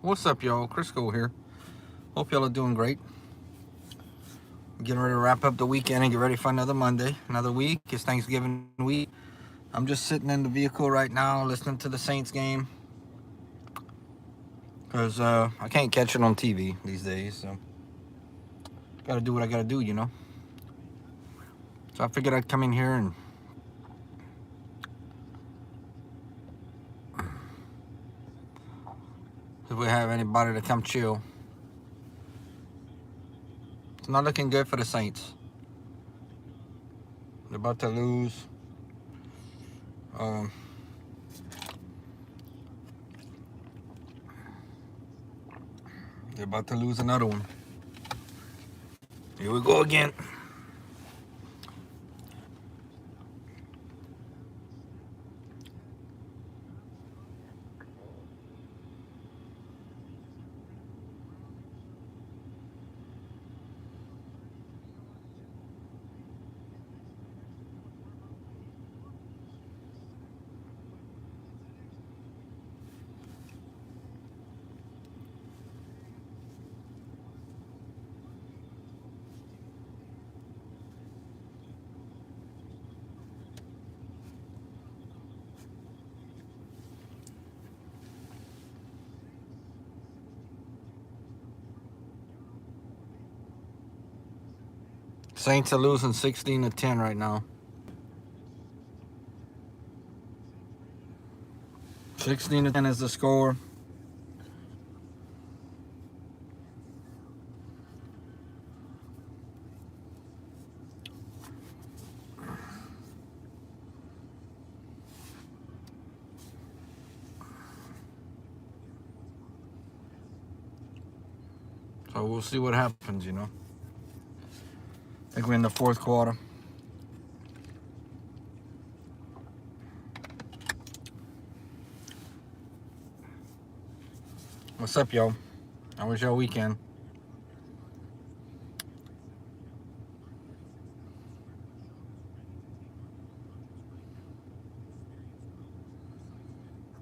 What's up, y'all? Crisco here. Hope y'all are doing great. Getting ready to wrap up the weekend and get ready for another Monday. Another week. It's Thanksgiving week. I'm just sitting in the vehicle right now listening to the Saints game. Because I can't catch it on TV these days. So, gotta do what I gotta do. So I figured I'd come in here and if we have anybody to come chill. It's not looking good for the Saints. They're about to lose. Um, they're about to lose another one. Here we go again. Saints are losing 16-10 right now. 16-10 is the score. So we'll see what happens. I think we're in the fourth quarter. What's up, y'all? How was your weekend?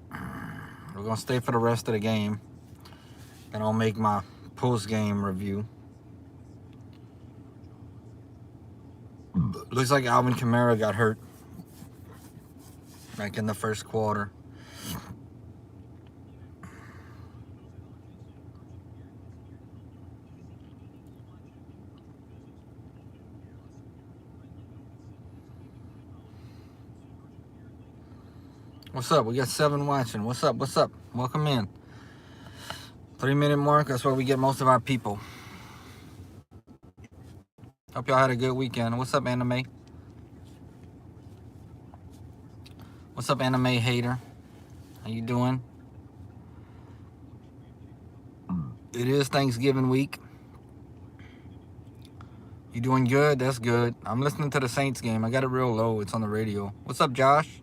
We're going to stay for the rest of the game. Then I'll make my post-game review. Looks like Alvin Kamara got hurt. Like in the first quarter. What's up? We got 7 watching. What's up? What's up? Welcome in. 3-minute mark. That's where we get most of our people. Hope y'all had a good weekend. What's up, anime? What's up, anime hater? How you doing? It is Thanksgiving week. You doing good? That's good. I'm listening to the Saints game. I got it real low. It's on the radio. What's up, Josh?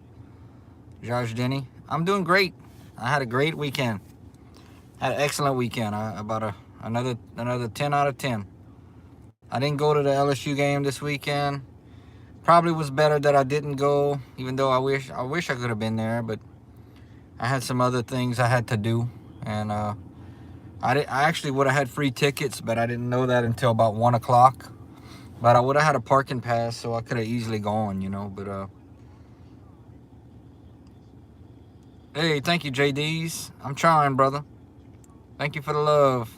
Josh Denny. I'm doing great. I had a great weekend. Had an excellent weekend. Another 10 out of 10. I didn't go to the LSU game this weekend. Probably was better that I didn't go, even though I wish I could have been there, but I had some other things I had to do, and I actually would have had free tickets, but I didn't know that until about 1 o'clock. But I would have had a parking pass, so I could have easily gone, but hey, thank you, JDs. I'm trying, brother. Thank you for the love.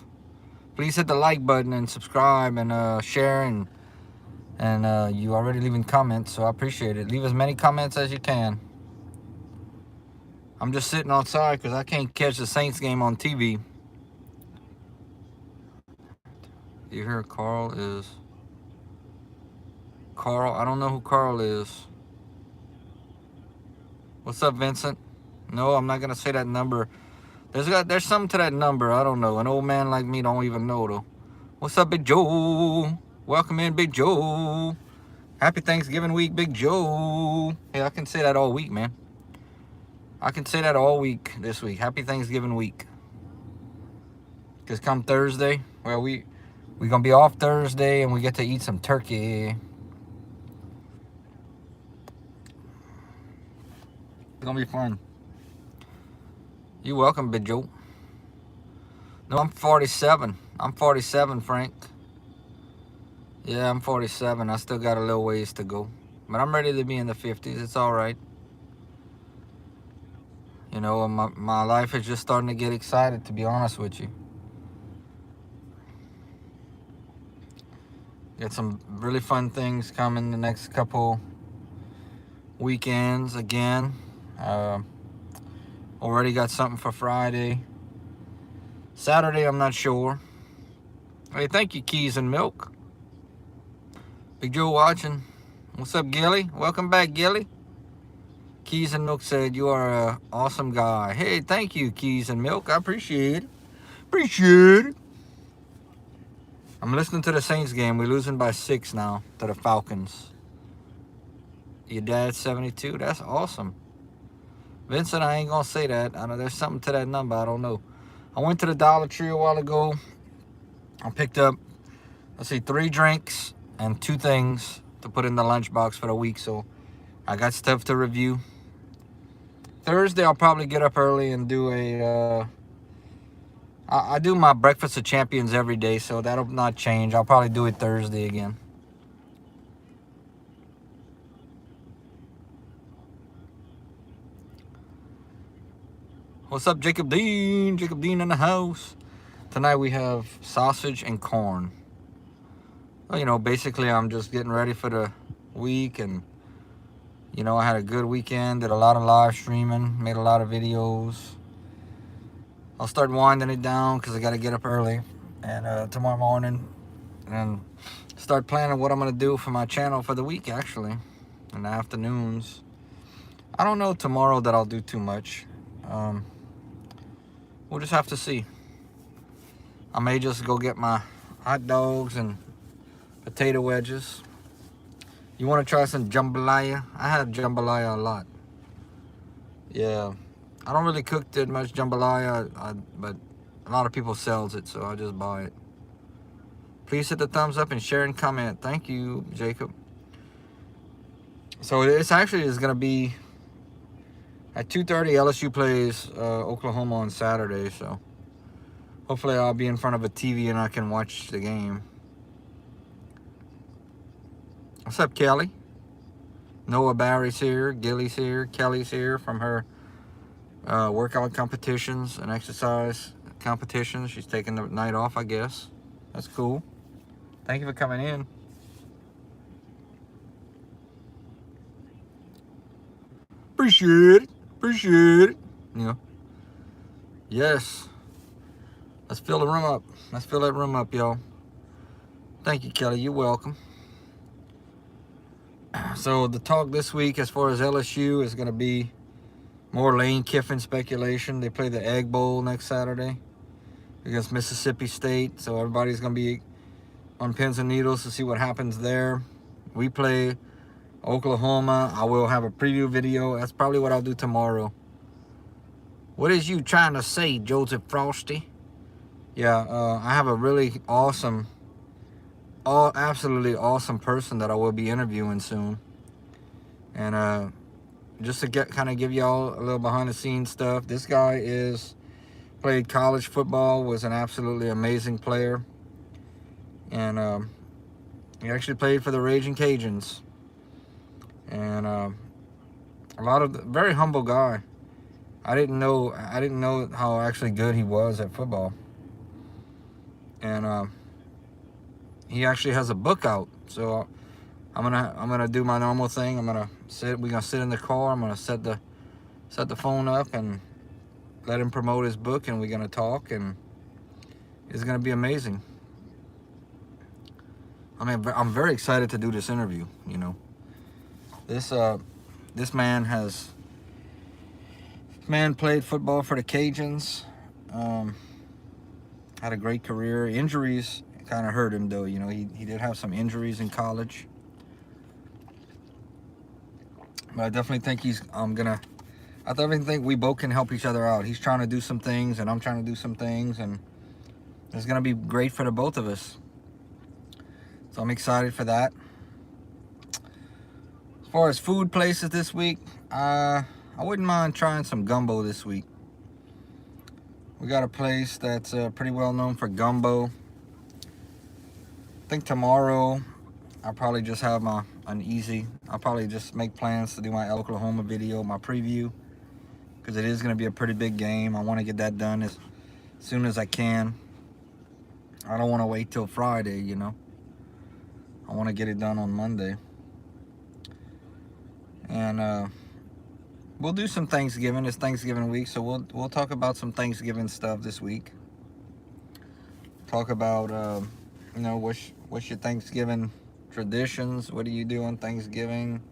Please hit the like button and subscribe and share, and you already leaving comments, so I appreciate it. Leave as many comments as you can. I'm just sitting outside because I can't catch the Saints game on TV. You hear Carl? I don't know who Carl is. What's up, Vincent? No, I'm not going to say that number. There's something to that number. I don't know. An old man like me don't even know, though. What's up, Big Joe? Welcome in, Big Joe. Happy Thanksgiving week, Big Joe. Hey, I can say that all week, man. I can say that all week this week. Happy Thanksgiving week. Because come Thursday, well, we're going to be off Thursday, and we get to eat some turkey. It's going to be fun. You're welcome, Big Joe. No, I'm 47. I'm 47, Frank. Yeah, I'm 47. I still got a little ways to go. But I'm ready to be in the 50s. It's all right. You know, my life is just starting to get excited, to be honest with you. Got some really fun things coming the next couple weekends again. Already got something for Friday. Saturday, I'm not sure. Hey, thank you, Keys and Milk. Big Joe watching. What's up, Gilly? Welcome back, Gilly. Keys and Milk said, you are an awesome guy. Hey, thank you, Keys and Milk. I appreciate it. Appreciate it. I'm listening to the Saints game. We're losing by 6 now to the Falcons. Your dad's 72? That's awesome. Vincent, I ain't going to say that. I know there's something to that number. I don't know. I went to the Dollar Tree a while ago. I picked up, 3 drinks and 2 things to put in the lunchbox for the week. So I got stuff to review. Thursday, I'll probably get up early and do I do my Breakfast of Champions every day, so that'll not change. I'll probably do it Thursday again. What's up, Jacob Dean? Jacob Dean in the house. Tonight we have sausage and corn. Well, you know, basically I'm just getting ready for the week, and you know, I had a good weekend, did a lot of live streaming, made a lot of videos. I'll start winding it down because I got to get up early and tomorrow morning and start planning what I'm going to do for my channel for the week, actually, in the afternoons. I don't know tomorrow that I'll do too much. We'll just have to see. I may just go get my hot dogs and potato wedges. You want to try some jambalaya? I had jambalaya a lot. Yeah. I don't really cook that much jambalaya, but a lot of people sells it, so I just buy it. Please hit the thumbs up and share and comment. Thank you, Jacob. So this actually is going to be at 2:30. LSU plays Oklahoma on Saturday, so hopefully I'll be in front of a TV and I can watch the game. What's up, Kelly? Noah Barry's here, Gilly's here, Kelly's here from her workout competitions and exercise competitions. She's taking the night off, I guess. That's cool. Thank you for coming in. Appreciate it. Appreciate it. You know. Yes. Let's fill the room up. Let's fill that room up, y'all. Thank you, Kelly. You're welcome. So the talk this week as far as LSU is going to be more Lane Kiffin speculation. They play the Egg Bowl next Saturday against Mississippi State. So everybody's going to be on pins and needles to see what happens there. We play Oklahoma. I will have a preview video. That's probably what I'll do tomorrow. What is you trying to say, Joseph Frosty? Yeah, I have a really awesome, absolutely awesome person that I will be interviewing soon. And just to kind of give y'all a little behind the scenes stuff. This guy played college football, was an absolutely amazing player. And he actually played for the Raging Cajuns. And very humble guy. I didn't know how actually good he was at football. And he actually has a book out. So I'm gonna do my normal thing. We're gonna sit in the car. I'm gonna set the phone up and let him promote his book, and we're gonna talk, and it's gonna be amazing. I mean, I'm very excited to do this interview. You know, this man played football for the Cajuns. Had a great career. Injuries kind of hurt him, though. You know, he did have some injuries in college. But I definitely think I definitely think we both can help each other out. He's trying to do some things, and I'm trying to do some things, and it's gonna be great for the both of us. So I'm excited for that. As far as food places this week, I wouldn't mind trying some gumbo this week. We got a place that's pretty well known for gumbo. I think tomorrow I'll probably just have I'll probably just make plans to do my Oklahoma video, my preview, because it is going to be a pretty big game. I want to get that done as soon as I can. I don't want to wait till Friday, you know. I want to get it done on Monday. And we'll do some Thanksgiving. It's Thanksgiving week, so we'll talk about some Thanksgiving stuff this week. Talk about you know, what's your Thanksgiving traditions? What do you do on Thanksgiving?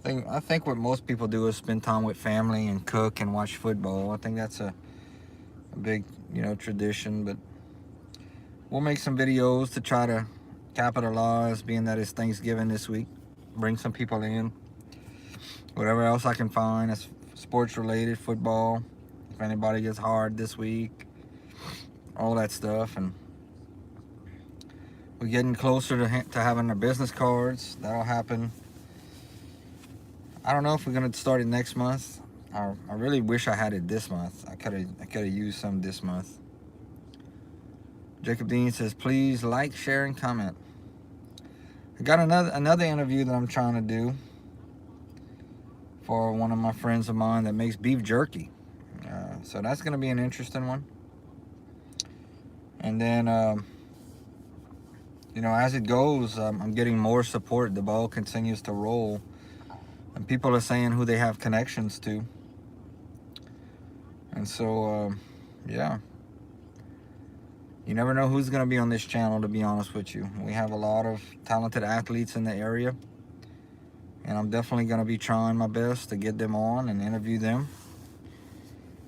I think what most people do is spend time with family and cook and watch football. I think that's a big, you know, tradition. But we'll make some videos to try to capitalize, being that it's Thanksgiving this week. Bring some people in. Whatever else I can find that's sports related, football. If anybody gets hard this week, all that stuff. And we're getting closer to having our business cards. That'll happen. I don't know if we're gonna start it next month. I really wish I had it this month. I could have used some this month. Jacob Dean says, please like, share, and comment. I got another interview that I'm trying to do for one of my friends of mine that makes beef jerky. So that's gonna be an interesting one. And then you know, as it goes, I'm getting more support. The ball continues to roll, and people are saying who they have connections to. And so, yeah, you never know who's going to be on this channel, to be honest with you. We have a lot of talented athletes in the area, and I'm definitely going to be trying my best to get them on and interview them.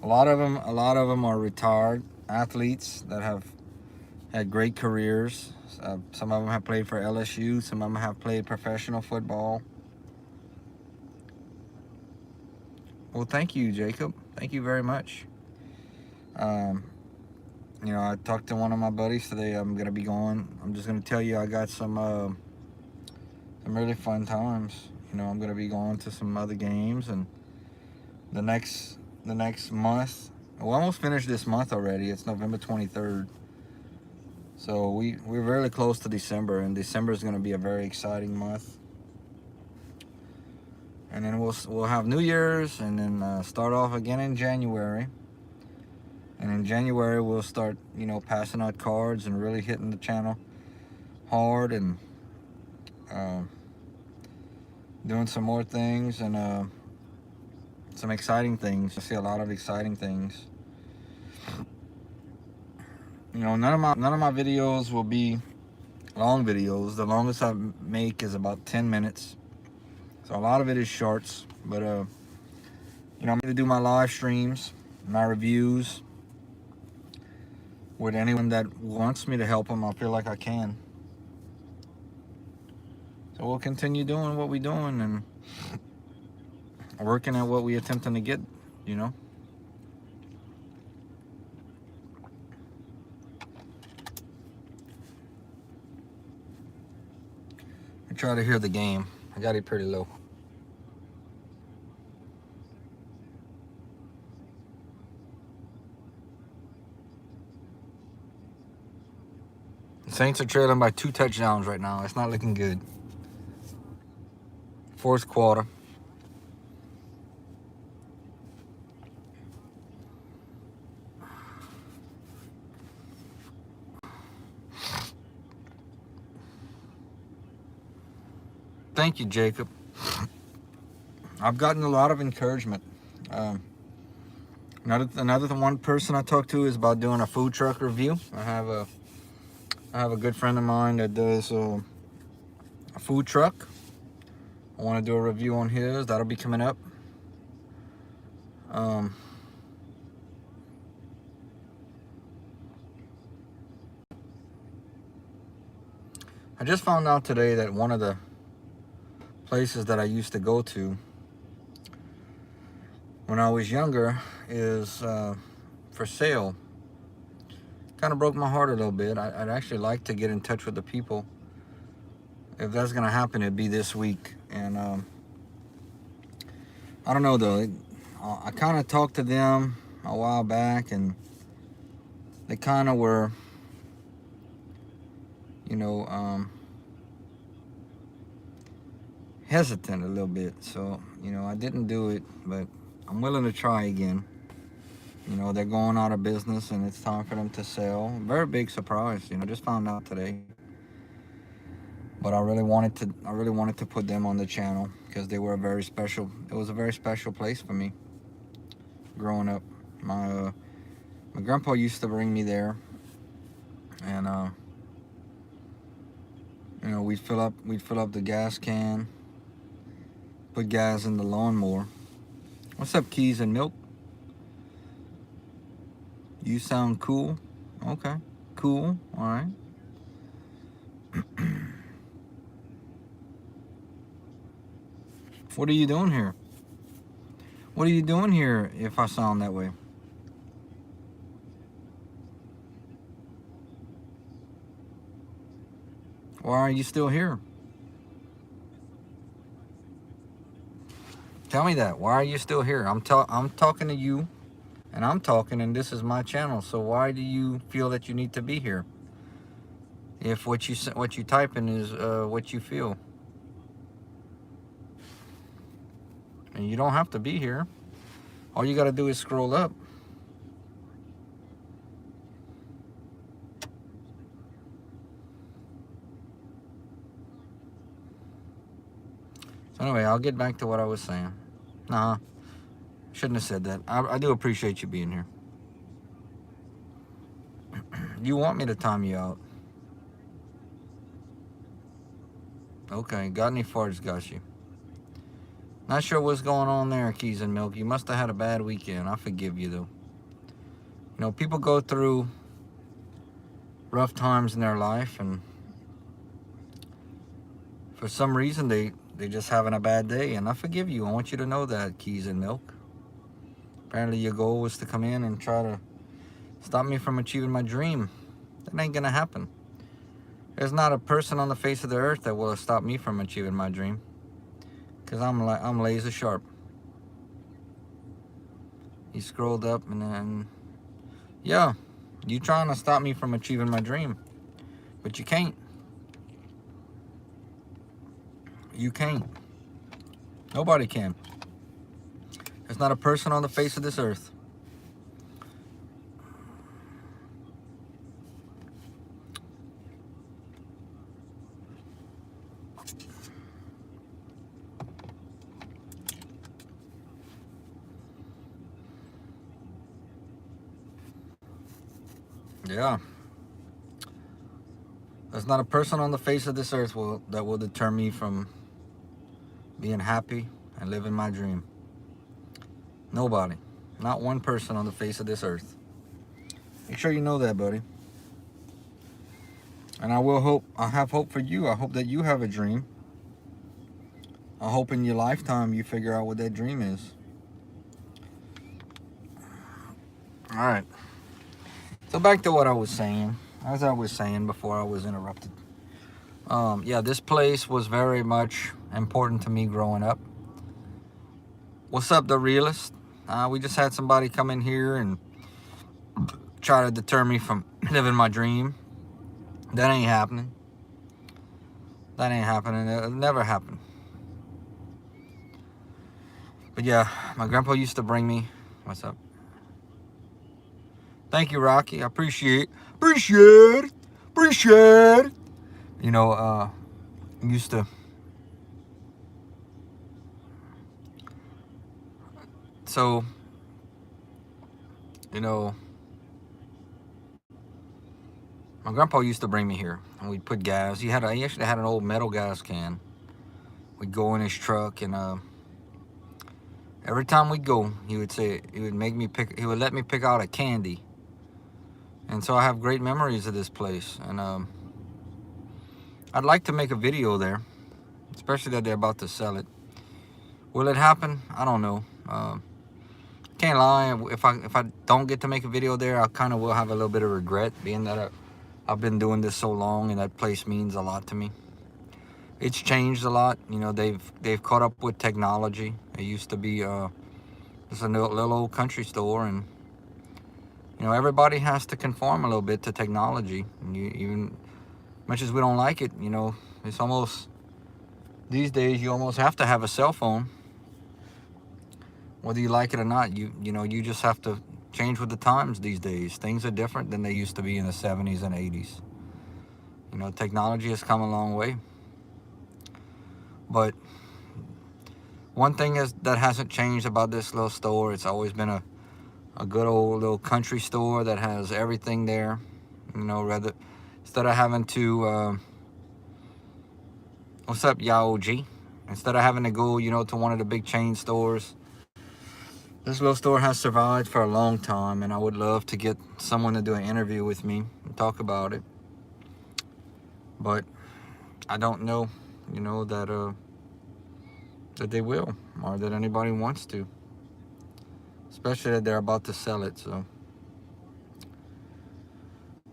A lot of them are retired athletes that have had great careers. Some of them have played for LSU. Some of them have played professional football. Well, thank you, Jacob. Thank you very much. You know, I talked to one of my buddies today. I'm gonna be going. I'm just gonna tell you, I got some really fun times. You know, I'm gonna be going to some other games, and the next month. We almost finished this month already. It's November 23rd. So we're really close to December, and December is gonna be a very exciting month. And then we'll have New Year's, and then start off again in January. And in January we'll start, you know, passing out cards and really hitting the channel hard, and doing some more things, and some exciting things. I see a lot of exciting things. You know, none of my videos will be long videos. The longest I make is about 10 minutes. So a lot of it is shorts, but you know, I'm gonna do my live streams, my reviews with anyone that wants me to help them. I feel like I can. So we'll continue doing what we're doing and working at what we're attempting to get, you know. I try to hear the game. I got it pretty low. The Saints are trailing by 2 touchdowns right now. It's not looking good. Fourth quarter. Thank you, Jacob. I've gotten a lot of encouragement. Another one person I talked to is about doing a food truck review. I have a good friend of mine that does a food truck. I want to do a review on his. That'll be coming up. I just found out today that one of the places that I used to go to when I was younger is for sale. Kind of broke my heart a little bit. I'd actually like to get in touch with the people. If that's gonna happen, it'd be this week. And I don't know though. I kind of talked to them a while back, and they kind of were, hesitant a little bit. So, I didn't do it, but I'm willing to try again. They're going out of business and it's time for them to sell. Very big surprise, just found out today. But I really wanted to put them on the channel because they were it was a very special place for me growing up. My grandpa used to bring me there, and we'd fill up the gas can, put gas in the lawnmower. What's up, Keys and Milk? You sound cool. Okay, cool. All right. What are you doing here? What are you doing here if I sound that way? Why are you still here? Tell me that. Why are you still here? I'm talking to you, and and this is my channel. So why do you feel that you need to be here? If what you typing is what you feel, and you don't have to be here. All you got to do is scroll up. So anyway, I'll get back to what I was saying. Nah, shouldn't have said that. I do appreciate you being here. You want me to time you out? Okay, got any farts? Got you. Not sure what's going on there, Keys and Milk. You must have had a bad weekend. I forgive you, though. People go through rough times in their life, and for some reason they're just having a bad day, and I forgive you. I want you to know that, Keys and Milk. Apparently your goal was to come in and try to stop me from achieving my dream. That ain't gonna happen. There's not a person on the face of the earth that will stop me from achieving my dream, because I'm laser sharp. You scrolled up, and then, yeah, you trying to stop me from achieving my dream, but you can't. You can't. Nobody can. There's not a person on the face of this earth. Yeah. There's not a person on the face of this earth that will deter me from being happy and living my dream. Nobody. Not one person on the face of this earth. Make sure you know that, buddy. And I have hope for you. I hope that you have a dream. I hope in your lifetime you figure out what that dream is. All right. So back to what I was saying. As I was saying before I was interrupted. Yeah, this place was very much important to me growing up. What's up, the realist? We just had somebody come in here and try to deter me from living my dream. That ain't happening. That ain't happening. It'll never happen. But yeah, my grandpa used to bring me. What's up? Thank you, Rocky. I appreciate it. Used to. So, my grandpa used to bring me here, and we'd put gas. He actually had an old metal gas can. We'd go in his truck, and every time we'd go, he would let me pick out a candy. And so I have great memories of this place, and I'd like to make a video there, especially that they're about to sell it. Will it happen? I don't know. Can't lie. If I don't get to make a video there, I kind of will have a little bit of regret, being that I've been doing this so long, and that place means a lot to me. It's changed a lot. They've caught up with technology. It used to be just a little old country store, and You know, everybody has to conform a little bit to technology. And even much as we don't like it, you know, it's almost, these days you almost have to have a cell phone, whether you like it or not. You know, you just have to change with the times these days. Things are different than they used to be in the 70s and 80s. You know, technology has come a long way. But one thing is that hasn't changed about this little store. It's always been a good old little country store that has everything there. You know, rather, instead of having to, what's up, Yaoji? Instead of having to go, you know, to one of the big chain stores, this little store has survived for a long time, and I would love to get someone to do an interview with me and talk about it. But I don't know, you know, that they will, or that anybody wants to. Especially that they're about to sell it, so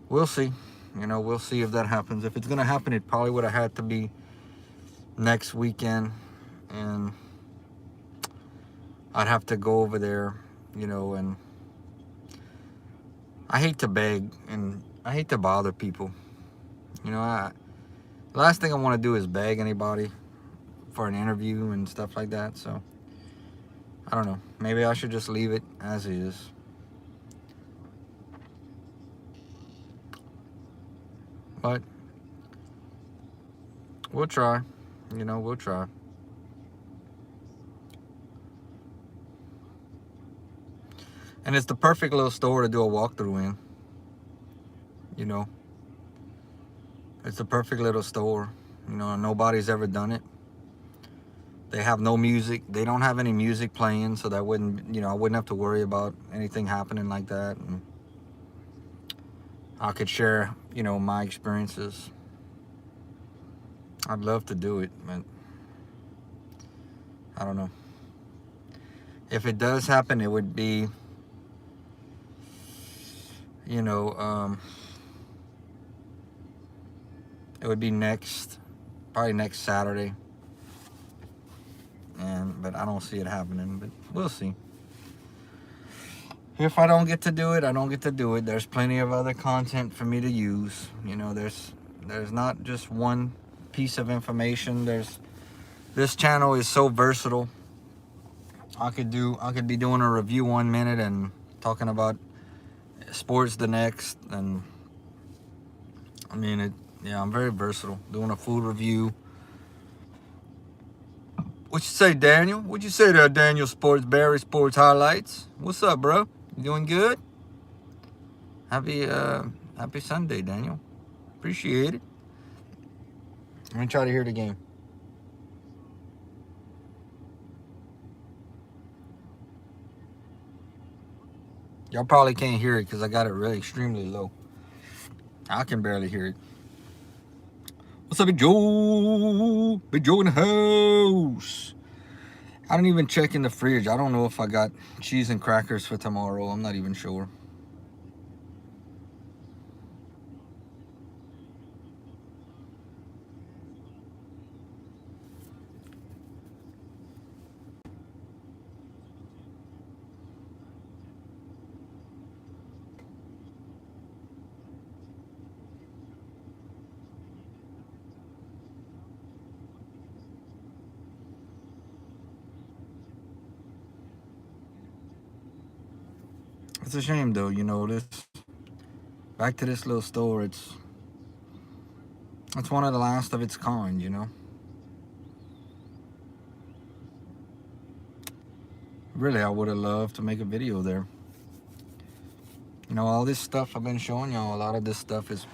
we'll see. You know, we'll see if that happens. If it's gonna happen, it probably would have had to be next weekend, and I'd have to go over there, you know, and I hate to beg and I hate to bother people. You know, the last thing I want to do is beg anybody for an interview and stuff like that. So I don't know. Maybe I should just leave it as is. But we'll try. You know, we'll try. And it's the perfect little store to do a walkthrough in. You know, it's the perfect little store. You know, nobody's ever done it. They have no music. They don't have any music playing, so that wouldn't, you know, I wouldn't have to worry about anything happening like that. And I could share, you know, my experiences. I'd love to do it, but I don't know. If it does happen, it would be, you know, it would be probably next Saturday. But I don't see it happening, but we'll see. If I don't get to do it, I don't get to do it. There's plenty of other content for me to use. You know, there's not just one piece of information. This channel is so versatile. I could be doing a review 1 minute and talking about sports the next, and I mean yeah, I'm very versatile. Doing a food review. What you say, Daniel? What you say there, Daniel Barry Sports Highlights? What's up, bro? You doing good? Happy Sunday, Daniel. Appreciate it. I'm gonna try to hear the game. Y'all probably can't hear it because I got it really extremely low. I can barely hear it. What's up, Big Joe? Big Joe in the house. I didn't even check in the fridge. I don't know if I got cheese and crackers for tomorrow. I'm not even sure. It's a shame though, you know, back to this little store, it's one of the last of its kind, you know. Really, I would have loved to make a video there. You know, all this stuff I've been showing y'all, a lot of this stuff is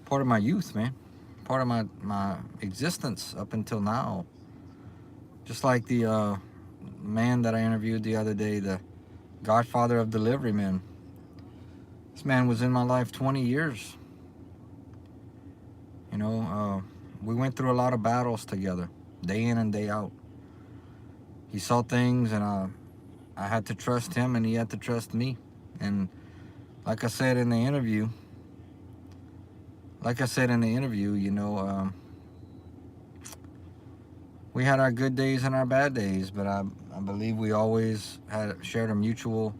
part of my youth, man. Part of my existence up until now. Just like the man that I interviewed the other day, the godfather of delivery men. This man was in my life 20 years. You know, we went through a lot of battles together, day in and day out. He saw things, and I had to trust him, and he had to trust me. And like I said in the interview, you know, we had our good days and our bad days, but I believe we always shared a mutual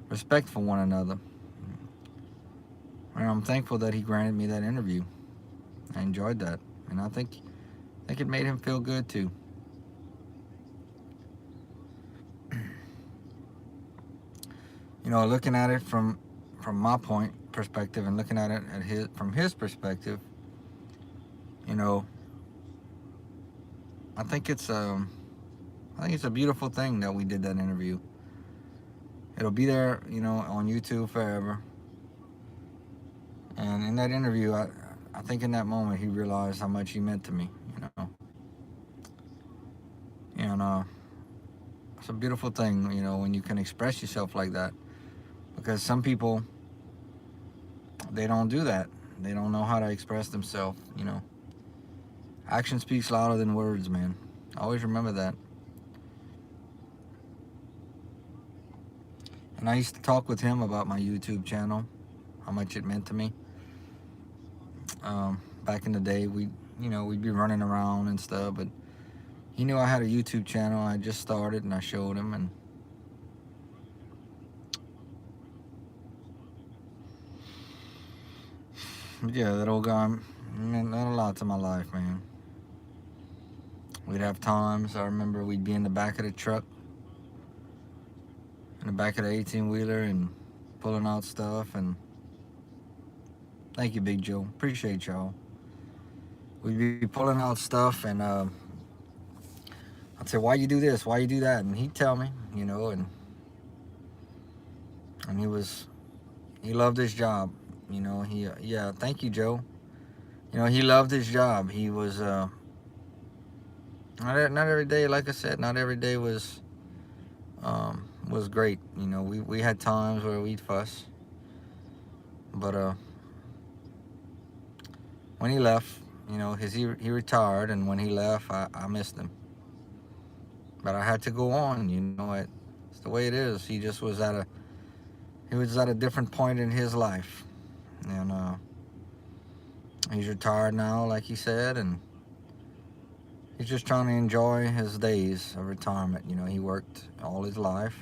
respect for one another. And I'm thankful that he granted me that interview. I enjoyed that, and I think it made him feel good too. Looking at it from my perspective, and looking at it from his perspective, you know, I think it's a beautiful thing that we did that interview. It'll be there, on YouTube forever. And in that interview, I think in that moment he realized how much he meant to me, And it's a beautiful thing, when you can express yourself like that. Because some people, they don't do that. They don't know how to express themselves, Action speaks louder than words, man. Always remember that. And I used to talk with him about my YouTube channel, how much it meant to me. Back in the day, we'd be running around and stuff, but he knew I had a YouTube channel. I just started, and I showed him, and yeah, that old guy meant a lot to my life, man. We'd have times, I remember we'd be in the back of the truck, in the back of the 18-wheeler, and pulling out stuff, and thank you, Big Joe. Appreciate y'all. We'd be pulling out stuff, and I'd say, why you do this? Why you do that? And he'd tell me, and he loved his job. Yeah, thank you, Joe. He loved his job. He was, not every day, like I said, not every day was great. We had times where we'd fuss. But when he left, he retired, and when he left, I missed him. But I had to go on, it's the way it is. He just was at a different point in his life. And he's retired now, like he said, and he's just trying to enjoy his days of retirement. He worked all his life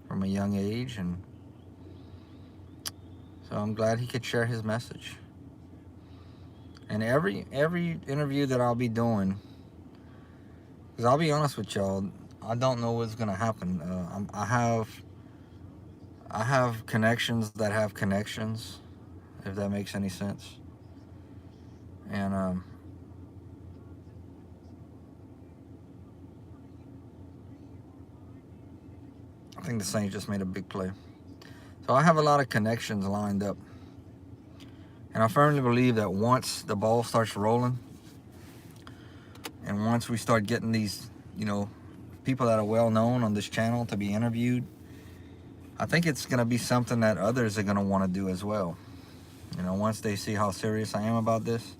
from a young age, and so I'm glad he could share his message. And every interview that I'll be doing, because I'll be honest with y'all, I don't know what's gonna happen. I have connections that have connections, if that makes any sense. And I think the Saints just made a big play. So I have a lot of connections lined up. And I firmly believe that once the ball starts rolling, and once we start getting these, people that are well known on this channel to be interviewed, I think it's going to be something that others are going to want to do as well. Once they see how serious I am about this,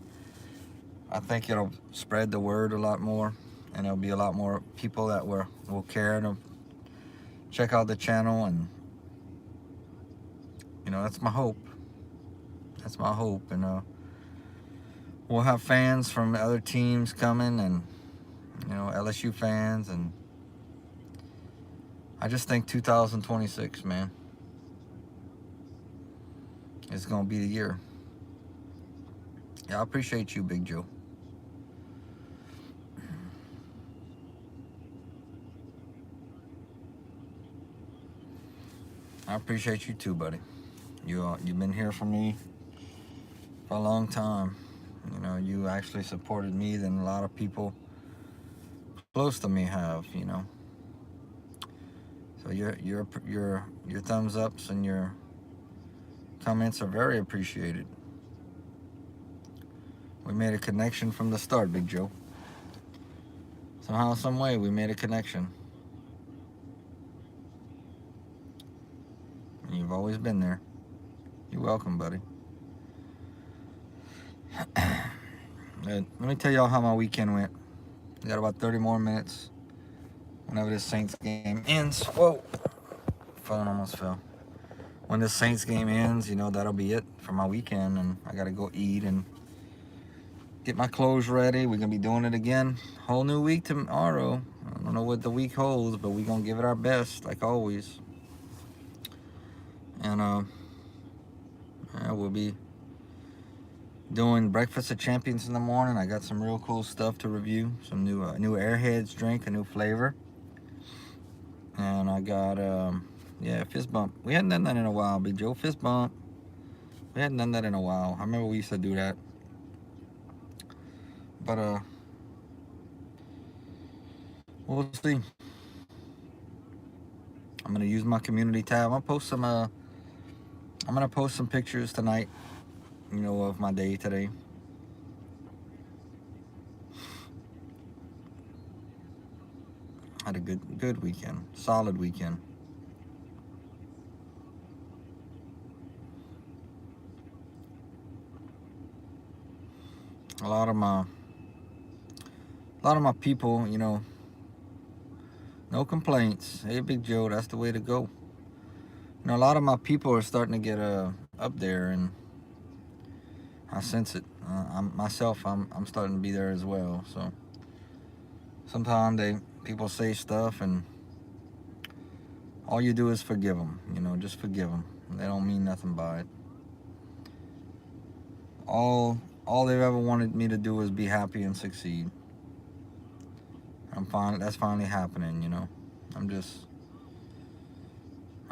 I think it'll spread the word a lot more, and there'll be a lot more people that will care to check out the channel. And that's my hope. That's my hope. And we'll have fans from other teams coming, and LSU fans, and I just think 2026, man, is gonna be the year. Yeah, I appreciate you, Big Joe. I appreciate you too, buddy. You've been here for me for a long time. You actually supported me than a lot of people close to me have. So your thumbs ups and your comments are very appreciated. We made a connection from the start, Big Joe. Somehow, some way, we made a connection. And you've always been there. You're welcome, buddy. Let me tell y'all how my weekend went. We got about 30 more minutes whenever this Saints game ends. Whoa, phone almost fell. When this Saints game ends, that'll be it for my weekend, and I gotta go eat and get my clothes ready. We're gonna be doing it again. Whole new week tomorrow. I don't know what the week holds, but we're gonna give it our best, like always. And We'll be doing Breakfast of Champions in the morning. I got some real cool stuff to review. Some new Airheads drink, a new flavor. And I got, yeah, fist bump. We hadn't done that in a while, Big Joe. Fist bump. We hadn't done that in a while. I remember we used to do that. But, we'll see. I'm going to use my community tab. I'm going to post some pictures tonight, of my day today. Had a good weekend. Solid weekend. A lot of my people, no complaints. Hey, Big Joe, that's the way to go. A lot of my people are starting to get up there, and I sense it. I'm starting to be there as well. So sometimes people say stuff, and all you do is forgive them. Just forgive them. They don't mean nothing by it. All they've ever wanted me to do is be happy and succeed. That's finally happening.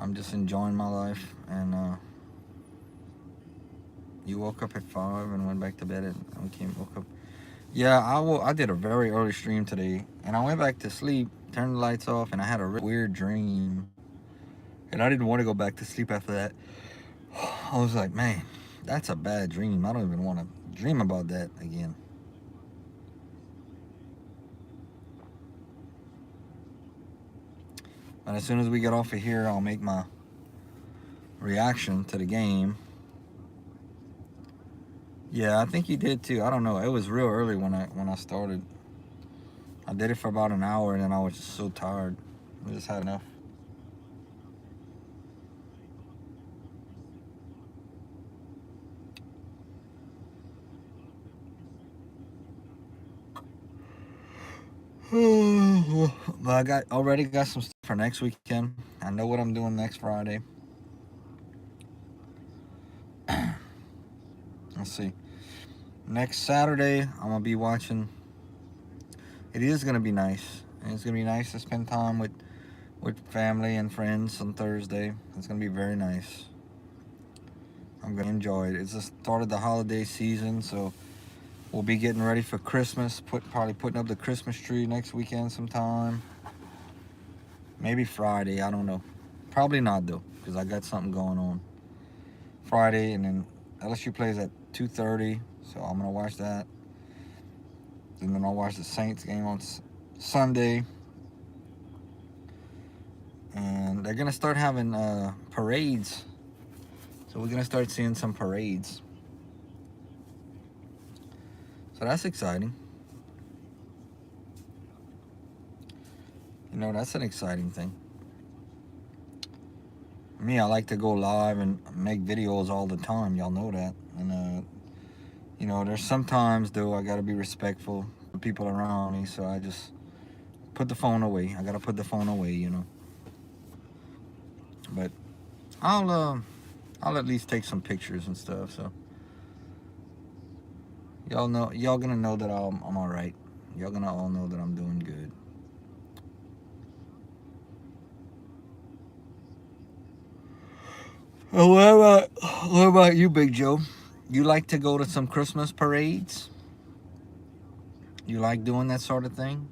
I'm just enjoying my life, and you woke up at 5 and went back to bed woke up. Yeah, I did a very early stream today, and I went back to sleep, turned the lights off, and I had a really weird dream, and I didn't want to go back to sleep after that. I was like, man, that's a bad dream. I don't even want to dream about that again. But as soon as we get off of here, I'll make my reaction to the game. Yeah, I think you did too. I don't know. It was real early when I started. I did it for about an hour, and then I was just so tired. I just had enough. But I already got some stuff for next weekend. I know what I'm doing next Friday. Let's see. Next Saturday, I'm gonna be watching. It is gonna be nice. It's gonna be nice to spend time with family and friends on Thursday. It's gonna be very nice. I'm gonna enjoy it. It's the start of the holiday season, so we'll be getting ready for Christmas. Probably putting up the Christmas tree next weekend sometime. Maybe Friday. I don't know. Probably not though, because I got something going on Friday, and then LSU plays at 2:30, so I'm gonna watch that. And then I'll watch the Saints game on Sunday. And they're gonna start having parades, so we're gonna start seeing some parades. So that's exciting. That's an exciting thing. Me, I like to go live and make videos all the time. Y'all know that. And there's sometimes though I gotta be respectful of people around me, so I just put the phone away. I gotta put the phone away, But I'll at least take some pictures and stuff. So y'all gonna know that I'm all right. Y'all gonna all know that I'm doing good. What about you, Big Joe? You like to go to some Christmas parades? You like doing that sort of thing?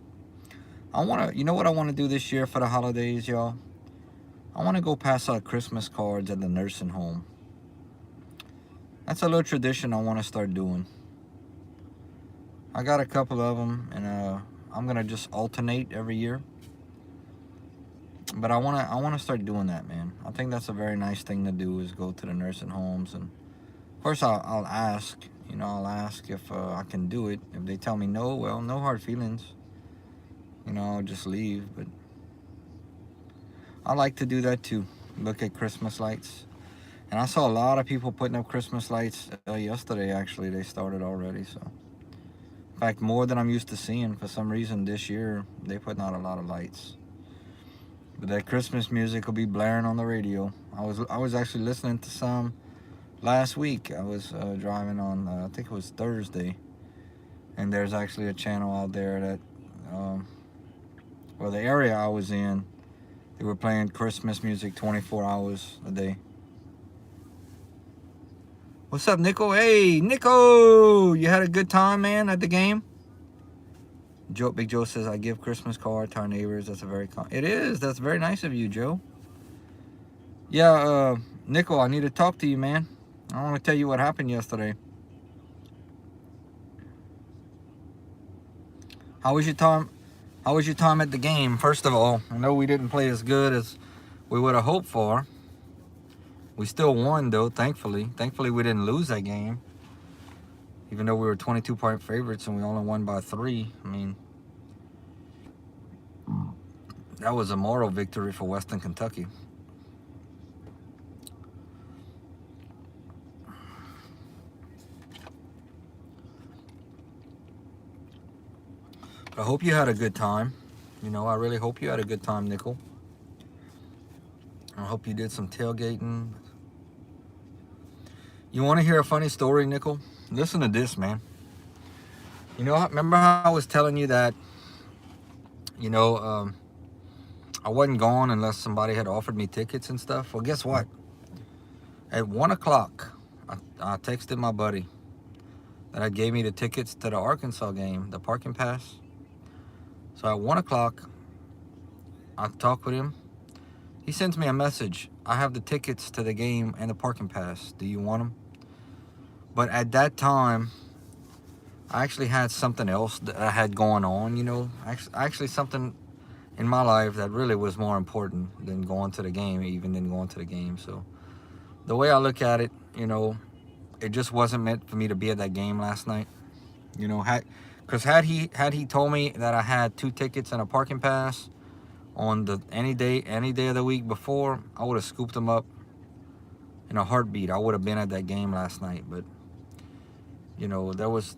You know what I want to do this year for the holidays, y'all? I want to go pass out Christmas cards at the nursing home. That's a little tradition I want to start doing. I got a couple of them, and I'm gonna just alternate every year. But I wanna start doing that, man. I think that's a very nice thing to do, is go to the nursing homes, and of course I'll ask. I'll ask if I can do it. If they tell me no, well, no hard feelings. I'll just leave. But I like to do that too. Look at Christmas lights. And I saw a lot of people putting up Christmas lights yesterday. Actually, they started already. So, in fact, more than I'm used to seeing. For some reason, this year they putting out a lot of lights. But that Christmas music will be blaring on the radio. I was actually listening to some last week I was driving on, I think it was Thursday, and there's actually a channel out there that, well, the area I was in, they were playing Christmas music 24 hours a day. What's up, Nico? Hey, Nico! You had a good time, man, at the game? Big Joe says, I give Christmas card to our neighbors. That's a very... It is. That's very nice of you, Joe. Yeah, Nico, I need to talk to you, man. I want to tell you what happened yesterday. How was your time? How was your time at the game? First of all, I know we didn't play as good as we would have hoped for. We still won, though, thankfully. Thankfully, we didn't lose that game. Even though we were 22-point favorites and we only won by 3. I mean, that was a moral victory for Western Kentucky. I hope you had a good time. You know, I really hope you had a good time, Nickel. I hope you did some tailgating. You want to hear a funny story, Nickel? Listen to this, man. You know, remember how I was telling you that, you know, I wasn't going unless somebody had offered me tickets and stuff? Well, guess what? At 1 o'clock, I texted my buddy that had gave me the tickets to the Arkansas game, the parking pass. So at 1 o'clock, I talked with him. He sends me a message. I have the tickets to the game and the parking pass. Do you want them? But at that time, I actually had something else that I had going on, you know. Actually something in my life that really was more important than going to the game, even than going to the game. So the way I look at it, you know, it just wasn't meant for me to be at that game last night. You know, because had he told me that I had 2 tickets and a parking pass on any day of the week before, I would have scooped them up in a heartbeat. I would have been at that game last night. But you know, there was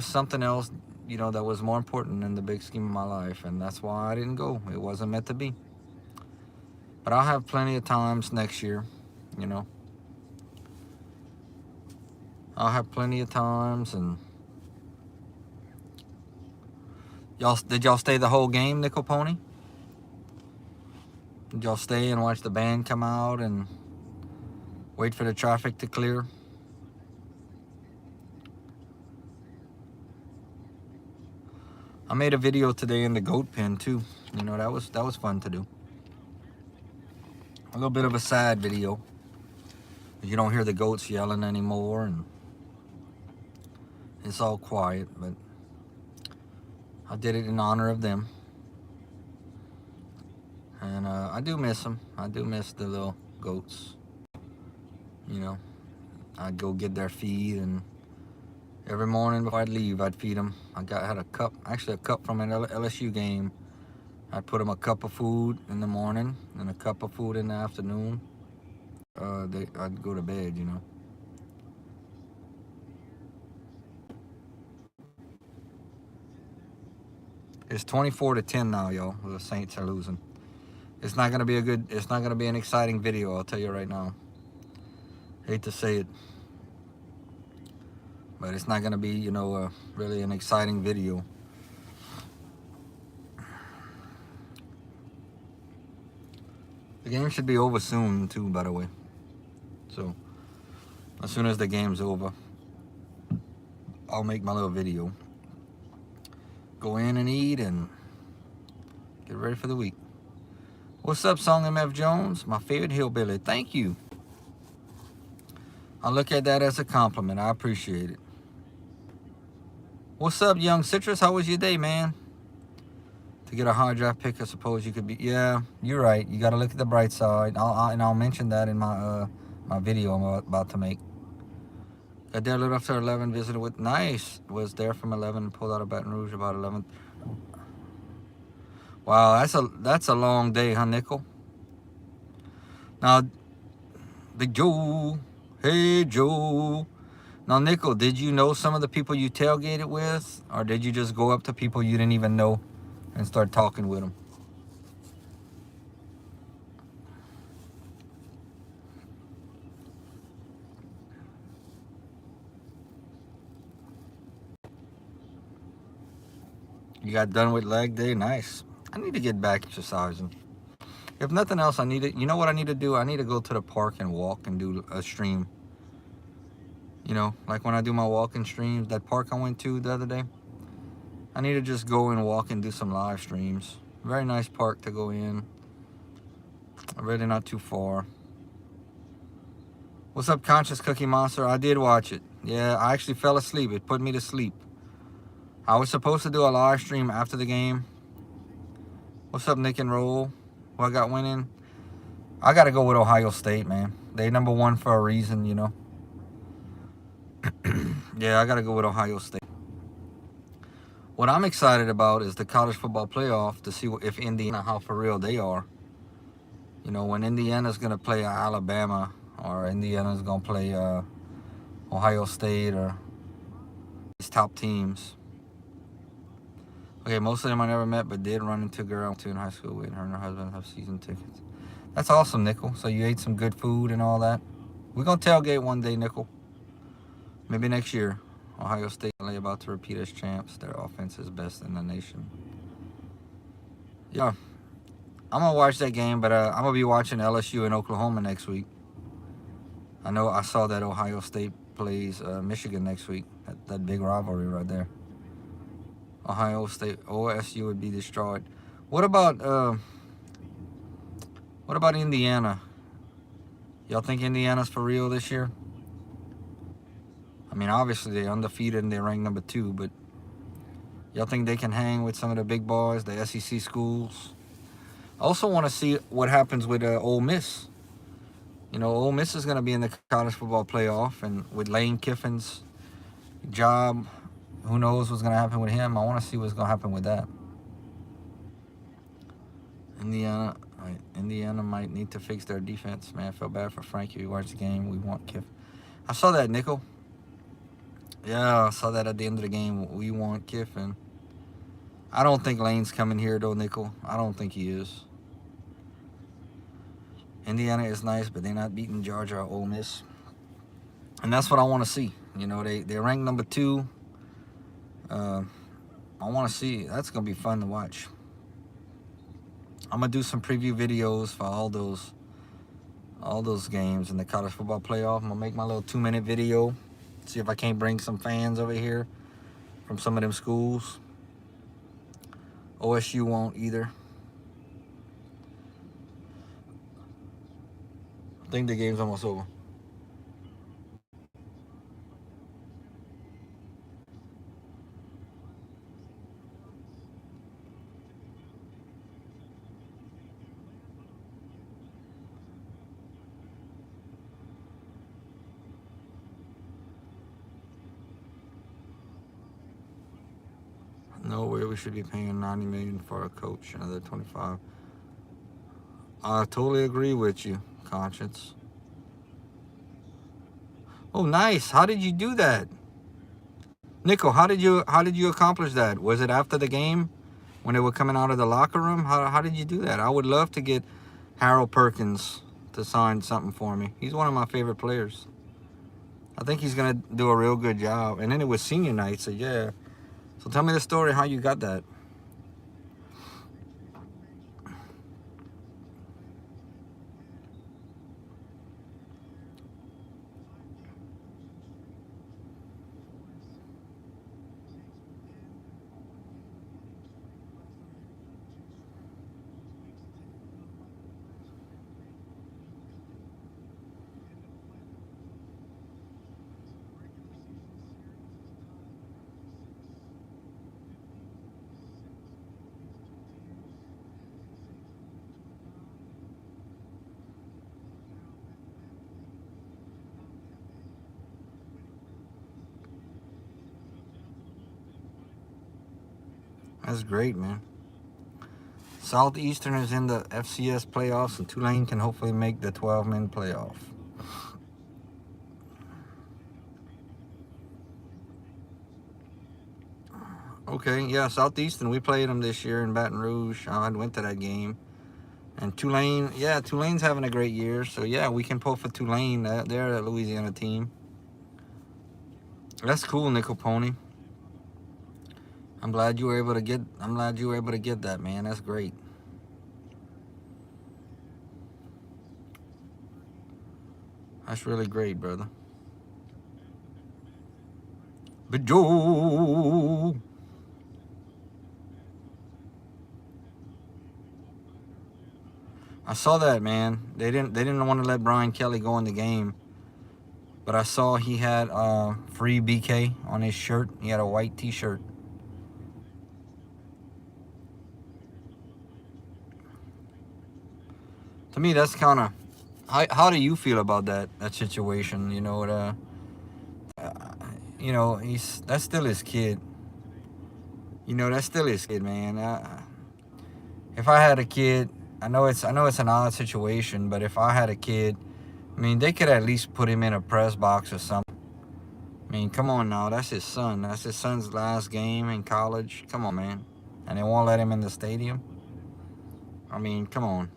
something else, you know, that was more important in the big scheme of my life, and that's why I didn't go. It wasn't meant to be. But I'll have plenty of times next year, you know. I'll have plenty of times. And did y'all stay the whole game, Nickel Pony? Did y'all stay and watch the band come out and wait for the traffic to clear? I made a video today in the goat pen too. You know, that was fun to do. A little bit of a sad video. You don't hear the goats yelling anymore, and it's all quiet, but I did it in honor of them. And I do miss them. I do miss the little goats. You know, I'd go get their feed, and every morning before I'd leave, I'd feed them. Had a cup, actually a cup from an LSU game. I'd put them a cup of food in the morning and a cup of food in the afternoon. I'd go to bed, you know. It's 24-10 now, y'all. The Saints are losing. It's not gonna be an exciting video, I'll tell you right now. Hate to say it, but it's not gonna be, you know, really an exciting video. The game should be over soon too, by the way. So as soon as the game's over, I'll make my little video. Go in and eat and get ready for the week. What's up, Song MF Jones? My favorite hillbilly. Thank you. I look at that as a compliment. I appreciate it. What's up, Young Citrus? How was your day, man? To get a hard drive pick, I suppose you could be... Yeah, you're right. You got to look at the bright side. I'll mention that in my my video I'm about to make. Got there a little after 11, visited with... Nice. Was there from 11, pulled out of Baton Rouge about 11. Wow, that's a long day, huh, Nickel? Now, Big Joe, hey, Joe. Now, Nickel, did you know some of the people you tailgated with? Or did you just go up to people you didn't even know and start talking with them? You got done with leg day? Nice. I need to get back exercising. If nothing else, I need to, you know what I need to do? I need to go to the park and walk and do a stream. You know, like when I do my walking streams, that park I went to the other day, I need to just go and walk and do some live streams. Very nice park to go in. Really not too far. What's up, Conscious Cookie Monster? I did watch it. Yeah, I actually fell asleep. It put me to sleep. I was supposed to do a live stream after the game. What's up, Nick and Roll? Who I got winning? I got to go with Ohio State, man. They number one for a reason, you know. Yeah, I got to go with Ohio State. What I'm excited about is the college football playoff to see if Indiana, how for real they are. You know, when Indiana's going to play Alabama or Indiana's going to play Ohio State or these top teams. Okay, most of them I never met, but did run into a girl in high school with. Her and her husband have season tickets. That's awesome, Nickel. So you ate some good food and all that. We're going to tailgate one day, Nickel. Maybe next year. Ohio State are about to repeat as champs. Their offense is best in the nation. Yeah. I'm going to watch that game, but I'm going to be watching LSU and Oklahoma next week. I know I saw that Ohio State plays Michigan next week. That big rivalry right there. Ohio State, OSU would be destroyed. What about Indiana? Y'all think Indiana's for real this year? I mean, obviously they're undefeated and they're ranked number 2, but y'all think they can hang with some of the big boys, the SEC schools? I also want to see what happens with Ole Miss. You know, Ole Miss is going to be in the college football playoff, and with Lane Kiffin's job, who knows what's going to happen with him. I want to see what's going to happen with that. Indiana might need to fix their defense, man. I feel bad for Frankie. We watched the game. We want Kiff. I saw that, Nickel. Yeah, I saw that at the end of the game. We want Kiffin. I don't think Lane's coming here, though, Nickel. I don't think he is. Indiana is nice, but they're not beating Georgia or Ole Miss. And that's what I want to see. You know, they're ranked number 2. I want to see. That's going to be fun to watch. I'm going to do some preview videos for all those games in the college football playoff. I'm going to make my little 2-minute video. See if I can't bring some fans over here from some of them schools. OSU won't either. I think the game's almost over. No way we should be paying $90 million for a coach, another 25. I totally agree with you, Conscience. Oh, nice. How did you do that? Nico, how did you accomplish that? Was it after the game when they were coming out of the locker room? How did you do that? I would love to get Harold Perkins to sign something for me. He's one of my favorite players. I think he's going to do a real good job. And then it was senior night, so yeah. So tell me the story, how you got that. That's great, man. Southeastern is in the FCS playoffs, and Tulane can hopefully make the 12-man playoff. Okay, yeah, Southeastern, we played them this year in Baton Rouge. I went to that game. And Tulane, yeah, Tulane's having a great year. So, yeah, we can pull for Tulane. They're a Louisiana team. That's cool, Nickel Pony. I'm glad you were able to get that, man. That's great. That's really great, brother. But Joe, I saw that, man. They didn't want to let Brian Kelly go in the game, but I saw he had free BK on his shirt. He had a white T-shirt. To me, that's kind of how do you feel about that situation? That's still his kid. That's still his kid, man. If I had a kid, I know it's an odd situation, but if I had a kid, I mean, they could at least put him in a press box or something. I mean, come on now, that's his son. That's his son's last game in college. Come on, man. And they won't let him in the stadium. I mean, come on.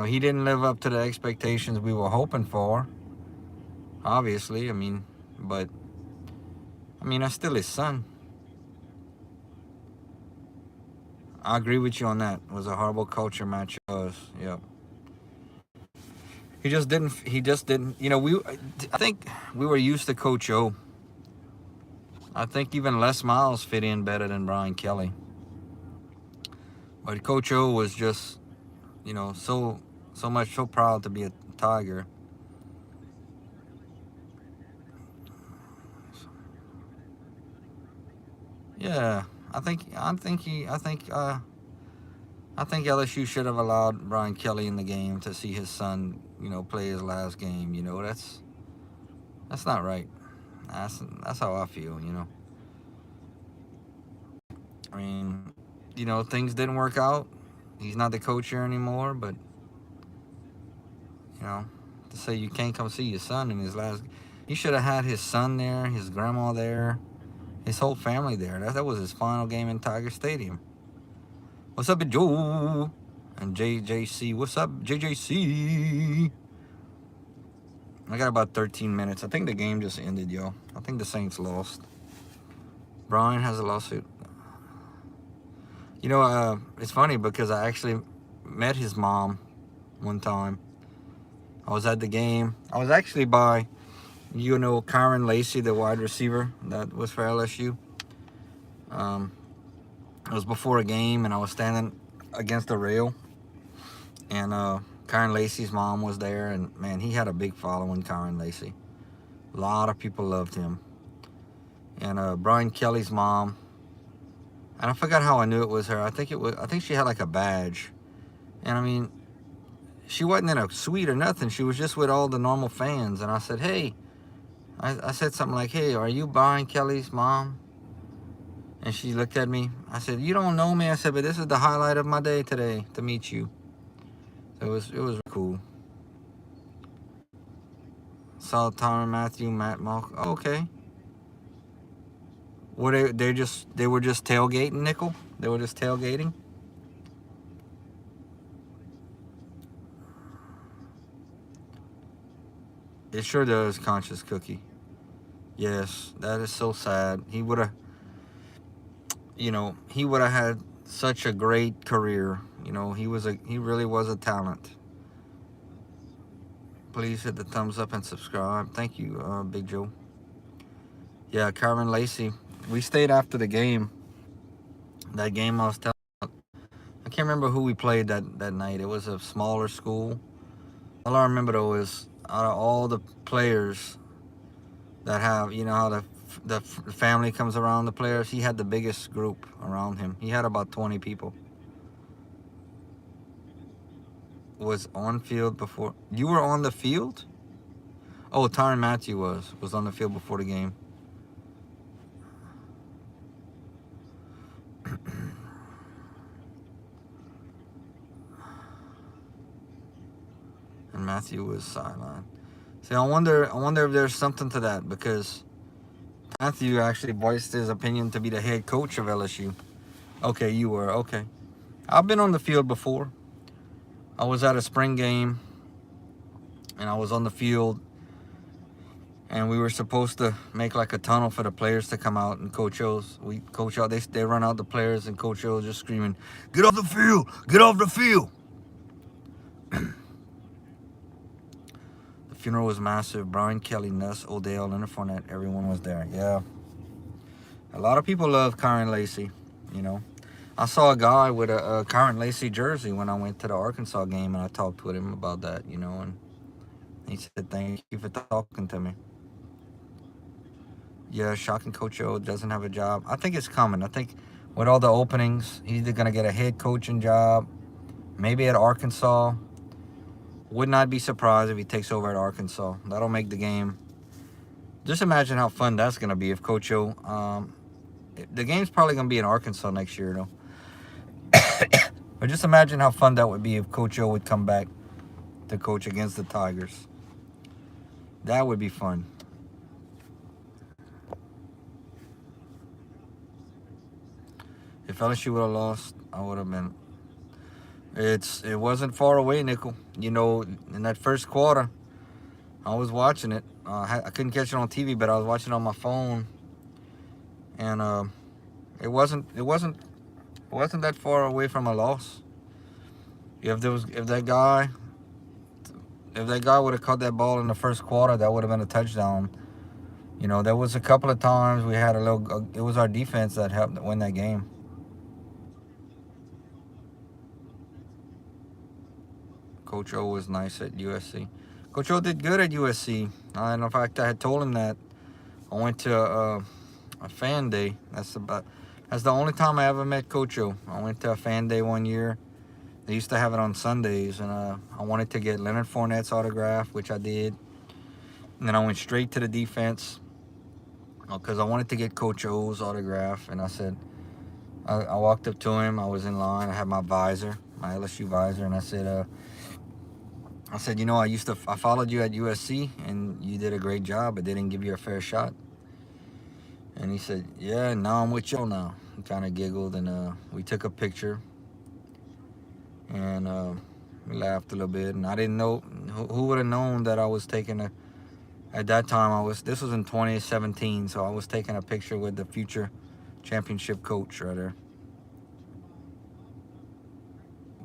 He didn't live up to the expectations we were hoping for. Obviously, but that's still his son. I agree with you on that. It was a horrible culture match. It was, yep. He just didn't. I think we were used to Coach O. I think even Les Miles fit in better than Brian Kelly. But Coach O was just, so proud to be a Tiger. Yeah, I think LSU should have allowed Brian Kelly in the game to see his son, play his last game. That's not right. That's how I feel. I mean, things didn't work out. He's not the coach here anymore, but to say you can't come see your son in his last, he should have had his son there, his grandma there, his whole family there. That was his final game in Tiger Stadium. What's up, Joe? And JJC. What's up, JJC? I got about 13 minutes. I think the game just ended, yo. I think the Saints lost. Brian has a lawsuit. It's funny because I actually met his mom one time. I was at the game. I was actually by, Kyron Lacey, the wide receiver that was for LSU. It was before a game, and I was standing against the rail, and Kyron Lacey's mom was there, and man, he had a big following. Kyron Lacey, a lot of people loved him, and Brian Kelly's mom. And I forgot how I knew it was her. I think she had like a badge, and she wasn't in a suite or nothing. She was just with all the normal fans, and I said, "Hey," I said something like, "Hey, are you Brian Kelly's mom?" And she looked at me. I said, "You don't know me." I said, "But this is the highlight of my day today, to meet you." So it was cool. Saw Tyrann Mathieu, Matt Malk. Oh, okay. Were they were just tailgating, Nickel? They were just tailgating? It sure does, Conscious Cookie. Yes, that is so sad. He would have had such a great career. He really was a talent. Please hit the thumbs up and subscribe. Thank you, Big Joe. Yeah, Kyron Lacey. We stayed after the game. That game I was telling. I can't remember who we played that night. It was a smaller school. All I remember though is out of all the players that have, how the family comes around the players, he had the biggest group around him. He had about 20 people. Was on field before. You were on the field? Oh, Tyrann Mathieu was on the field before the game. And Mathieu was sidelined. See, I wonder if there's something to that, because Mathieu actually voiced his opinion to be the head coach of LSU. Okay, you were. Okay. I've been on the field before. I was at a spring game, and I was on the field, and we were supposed to make like a tunnel for the players to come out. And Coach O, they run out the players, and Coach O just screaming, "Get off the field! Get off the field!" The funeral was massive. Brian Kelly, Nuss, Odell, Leonard Fournette, everyone was there. Yeah, a lot of people love Kyron Lacy. You know, I saw a guy with a Kyron Lacy jersey when I went to the Arkansas game, and I talked with him about that. You know, and he said, "Thank you for talking to me." Yeah, shocking Coach O doesn't have a job. I think it's coming. I think with all the openings, he's either going to get a head coaching job, maybe at Arkansas. Would not be surprised if he takes over at Arkansas. That'll make the game. Just imagine how fun that's going to be if Coach O. The game's probably going to be in Arkansas next year, though. But just imagine how fun that would be if Coach O would come back to coach against the Tigers. That would be fun. If LSU would have lost, I would have been. It wasn't far away, Nickel. You know, in that first quarter, I was watching it. I couldn't catch it on TV, but I was watching it on my phone, and it wasn't that far away from a loss. If that guy would have caught that ball in the first quarter, that would have been a touchdown. You know, there was a couple of times we had it was our defense that helped win that game. Coach O was nice at USC. Coach O did good at USC. And in fact, I had told him that. I went to a fan day. That's the only time I ever met Coach O. I went to a fan day one year. They used to have it on Sundays, and I wanted to get Leonard Fournette's autograph, which I did. And then I went straight to the defense because I wanted to get Coach O's autograph. And I said, I walked up to him. I was in line. I had my visor, my LSU visor, and I said, you know, I followed you at USC, and you did a great job, but they didn't give you a fair shot. And he said, yeah, now I'm with y'all now. He kind of giggled, and we took a picture, and we laughed a little bit. And I didn't know, who would have known that I was taking at that time, this was in 2017, so I was taking a picture with the future championship coach right there.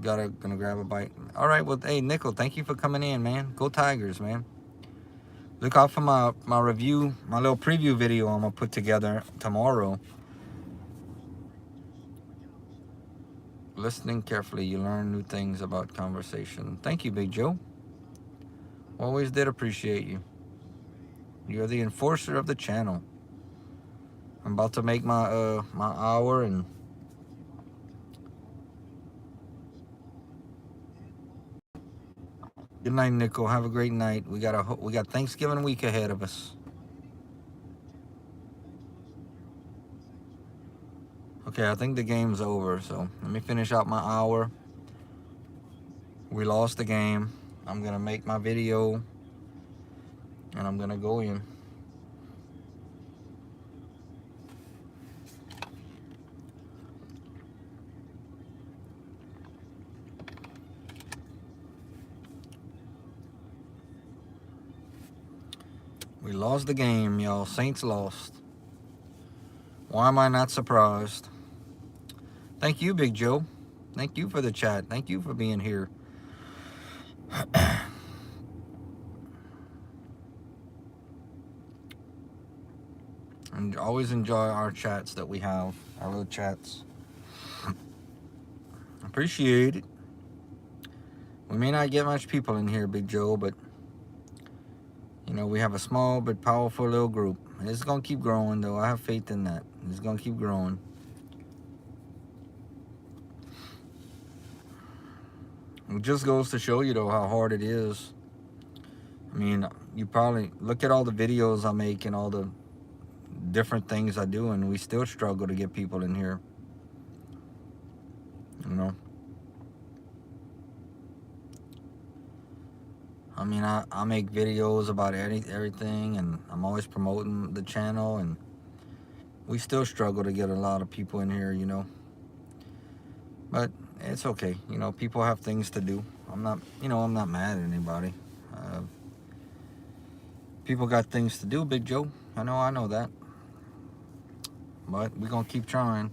Gonna grab a bite. All right, well, hey, Nickel, thank you for coming in, man. Go Tigers, man. Look out for my review, my little preview video I'm gonna put together tomorrow. Listening carefully, you learn new things about conversation. Thank you, Big Joe. Always did appreciate you. You're the enforcer of the channel. I'm about to make my my hour, and good night, Nickel. Have a great night. We got Thanksgiving week ahead of us. Okay, I think the game's over, so let me finish out my hour. We lost the game. I'm gonna make my video, and I'm gonna go in. We lost the game, y'all. Saints lost. Why am I not surprised? Thank you, Big Joe. Thank you for the chat. Thank you for being here. And always enjoy our chats that we have, our little chats. Appreciate it. We may not get much people in here, Big Joe, but you know, we have a small but powerful little group. And it's going to keep growing, though. I have faith in that. It's going to keep growing. It just goes to show you, though, how hard it is. I mean, you probably look at all the videos I make and all the different things I do, and we still struggle to get people in here. You know? I mean, I make videos about everything, and I'm always promoting the channel, and we still struggle to get a lot of people in here, you know. But it's okay. You know, people have things to do. I'm not mad at anybody. People got things to do, Big Joe. I know that. But we're going to keep trying.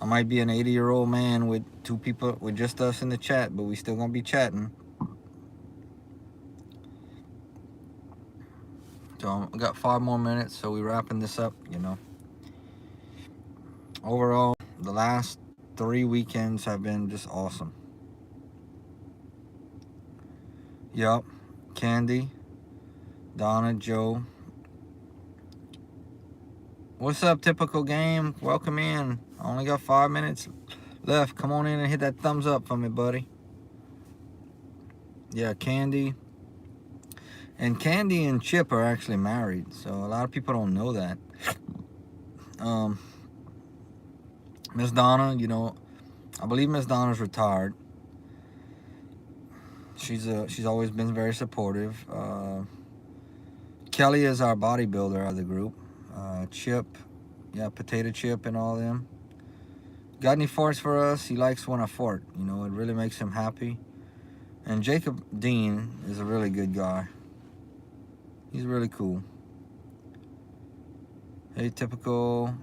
I might be an 80-year-old man with 2 people, with just us in the chat, but we still going to be chatting. So I got 5 more minutes, so we're wrapping this up, Overall, the last 3 weekends have been just awesome. Yup, Candy, Donna, Joe. What's up, Typical Game? Welcome in. I only got 5 minutes left. Come on in and hit that thumbs up for me, buddy. Yeah, Candy. And Candy and Chip are actually married, so a lot of people don't know that. Miss Donna, I believe Miss Donna's retired. She's always been very supportive. Kelly is our bodybuilder of the group. Chip, Potato Chip and all them. Got any farts for us? He likes when I fart. It really makes him happy. And Jacob Dean is a really good guy. He's really cool. Hey, Typical.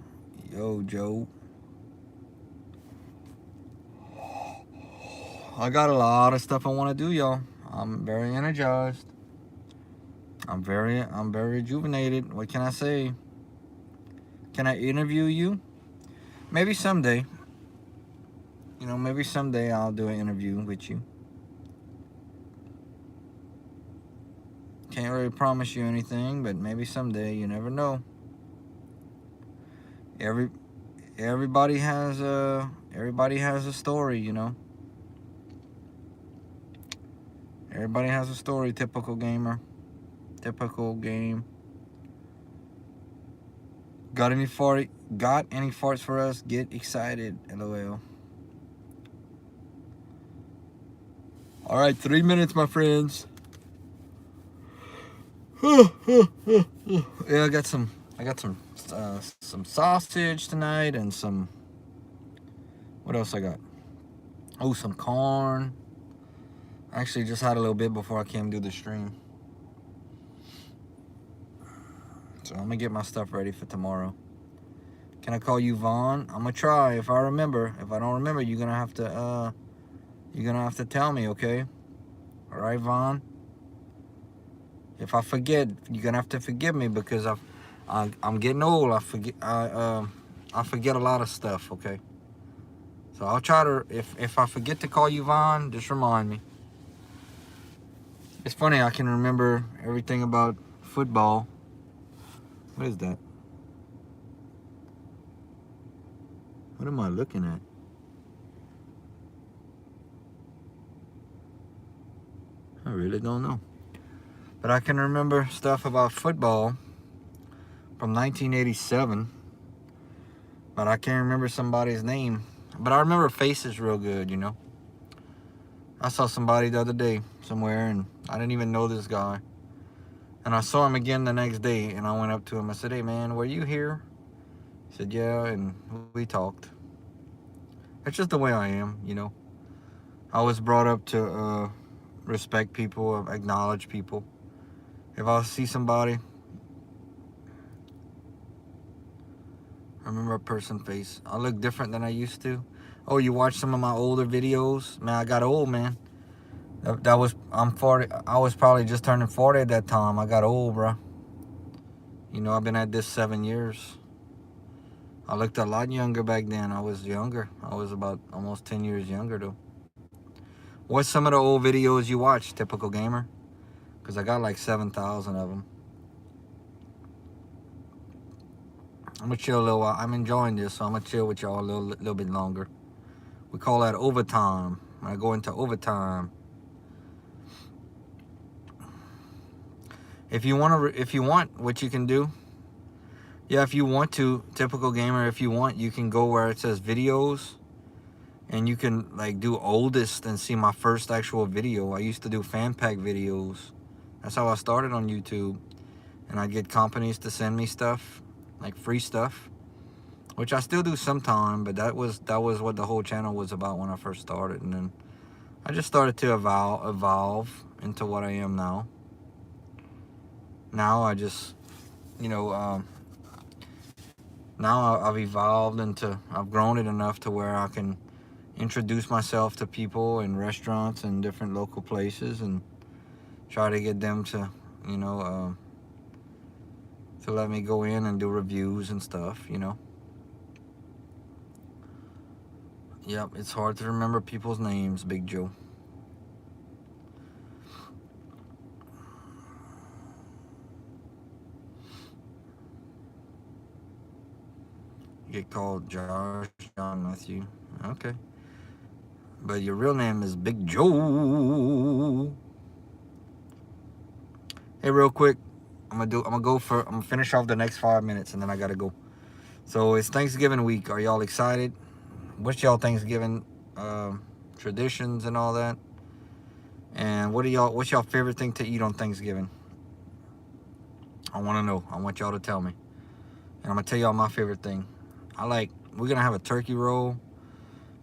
Yo, Joe. I got a lot of stuff I want to do, y'all. I'm very energized. I'm very rejuvenated. What can I say? Can I interview you? Maybe someday. Maybe someday I'll do an interview with you. Can't really promise you anything, but maybe someday. You never know. Everybody has a story, Everybody has a story, Typical Gamer. Typical Game. Got any farts for us? Get excited, LOL. All right, 3 minutes, my friends. Yeah, I got some sausage tonight and some. What else I got? Oh, some corn. Actually, just had a little bit before I came to the stream. So I'm gonna get my stuff ready for tomorrow. Can I call you Vaughn? I'm gonna try if I remember. If I don't remember, you're gonna have to tell me, okay? All right, Vaughn. If I forget, you're gonna have to forgive me because I'm getting old. I forget a lot of stuff, okay? So I'll try to. If I forget to call you Vaughn, just remind me. It's funny, I can remember everything about football. What is that? What am I looking at? I really don't know. But I can remember stuff about football from 1987. But I can't remember somebody's name. But I remember faces real good, I saw somebody the other day somewhere, and I didn't even know this guy. And I saw him again the next day, and I went up to him. I said, "Hey, man, were you here?" He said, "Yeah," and we talked. That's just the way I am, I was brought up to respect people, acknowledge people. If I see somebody, I remember a person's face. I look different than I used to. Oh, you watch some of my older videos? Man, I got old, man. I'm 40. I was probably just turning 40 at that time. I got old, bro. I've been at this 7 years. I looked a lot younger back then. I was younger. I was about almost 10 years younger, though. What's some of the old videos you watch, Typical Gamer? Because I got like 7,000 of them. I'm going to chill a little while. I'm enjoying this, so I'm going to chill with y'all a little bit longer. We call that overtime. When I go into overtime. If you want, what you can do. Yeah, if you want to, Typical Gamer, if you want, you can go where it says videos. And you can like do oldest and see my first actual video. I used to do fan pack videos. That's how I started on YouTube. And I get companies to send me stuff, like free stuff. Which I still do sometime, but that was what the whole channel was about when I first started. And then I just started to evolve into what I am now. now I just, now I've evolved I've grown it enough to where I can introduce myself to people in restaurants and different local places and try to get them to, to let me go in and do reviews and stuff. Yep, it's hard to remember people's names, Big Joe. You get called Josh, John, Matthew. Okay. But your real name is Big Joe. Hey, real quick, I'm gonna finish off the next 5 minutes and then I gotta go. So it's Thanksgiving week. Are y'all excited? What's y'all Thanksgiving traditions and all that? And what's y'all favorite thing to eat on Thanksgiving? I want to know. I want y'all to tell me. And I'm gonna tell y'all my favorite thing. We're gonna have a turkey roll,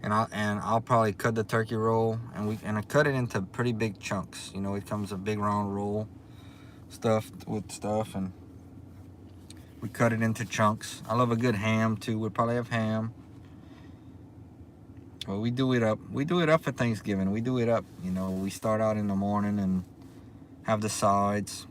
and I'll probably cut the turkey roll and I cut it into pretty big chunks. It comes a big round roll, stuffed with stuff, and we cut it into chunks. I love a good ham too. We'll probably have ham. Well, we do it up. We do it up for Thanksgiving. We do it up. We start out in the morning and have the sides.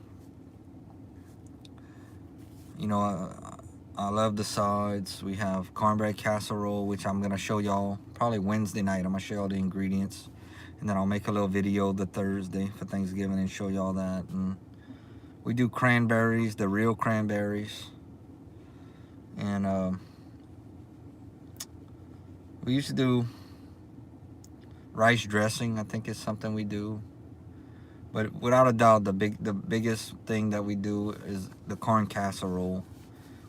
I love the sides. We have cornbread casserole, which I'm going to show y'all probably Wednesday night. I'm going to show y'all the ingredients. And then I'll make a little video the Thursday for Thanksgiving and show y'all that. And we do cranberries, the real cranberries. And we used to do rice dressing, I think is something we do. But without a doubt, the biggest thing that we do is the corn casserole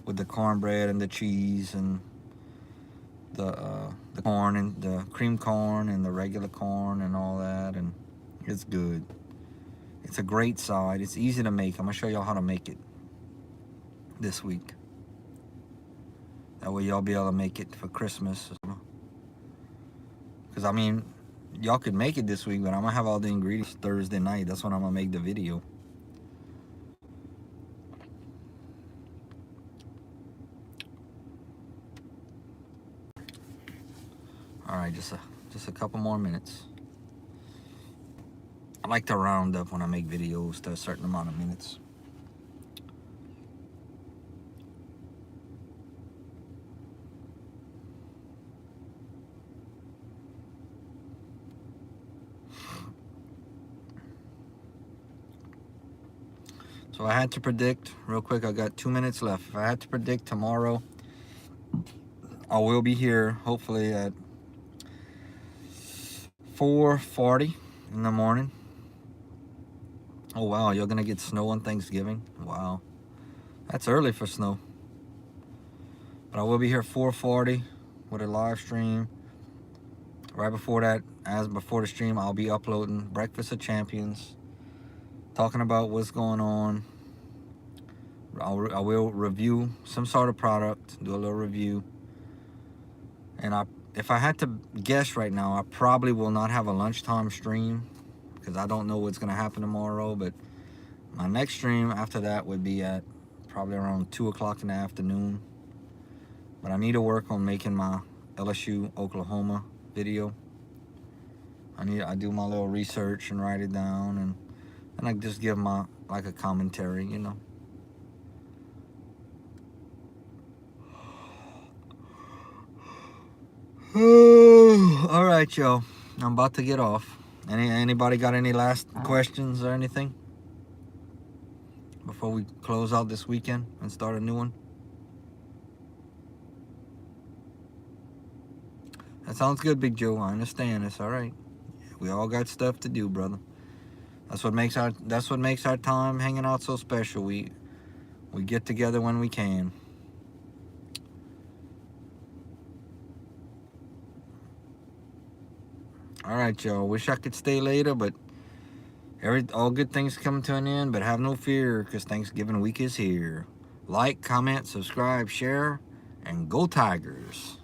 with the cornbread and the cheese and the corn and the cream corn and the regular corn and all that, and it's good. It's a great side. It's easy to make. I'm gonna show y'all how to make it this week. That way y'all be able to make it for Christmas. Because y'all could make it this week, but I'm gonna have all the ingredients Thursday night. That's when I'm gonna make the video. All right, just a couple more minutes. I like to round up when I make videos to a certain amount of minutes. So I had to predict, real quick, I got 2 minutes left. If I had to predict tomorrow, I will be here hopefully at 4:40 in the morning. Oh wow, you're gonna get snow on Thanksgiving? Wow, that's early for snow. But I will be here 4:40 with a live stream. Right before that, before the stream, I'll be uploading Breakfast of Champions, talking about what's going on. I will review some sort of product, do a little review. And if I had to guess right now, I probably will not have a lunchtime stream because I don't know what's going to happen tomorrow. But my next stream after that would be at probably around 2 o'clock in the afternoon. But I need to work on making my LSU Oklahoma video. I do my little research and write it down, and I just give my a commentary, All right, y'all. I'm about to get off. Anybody got any last questions or anything before we close out this weekend and start a new one? That sounds good, Big Joe. I understand. It's all right. We all got stuff to do, brother. That's what makes our time hanging out so special. We get together when we can. All right, y'all. Wish I could stay later, but all good things come to an end. But have no fear, because Thanksgiving week is here. Like, comment, subscribe, share, and go Tigers.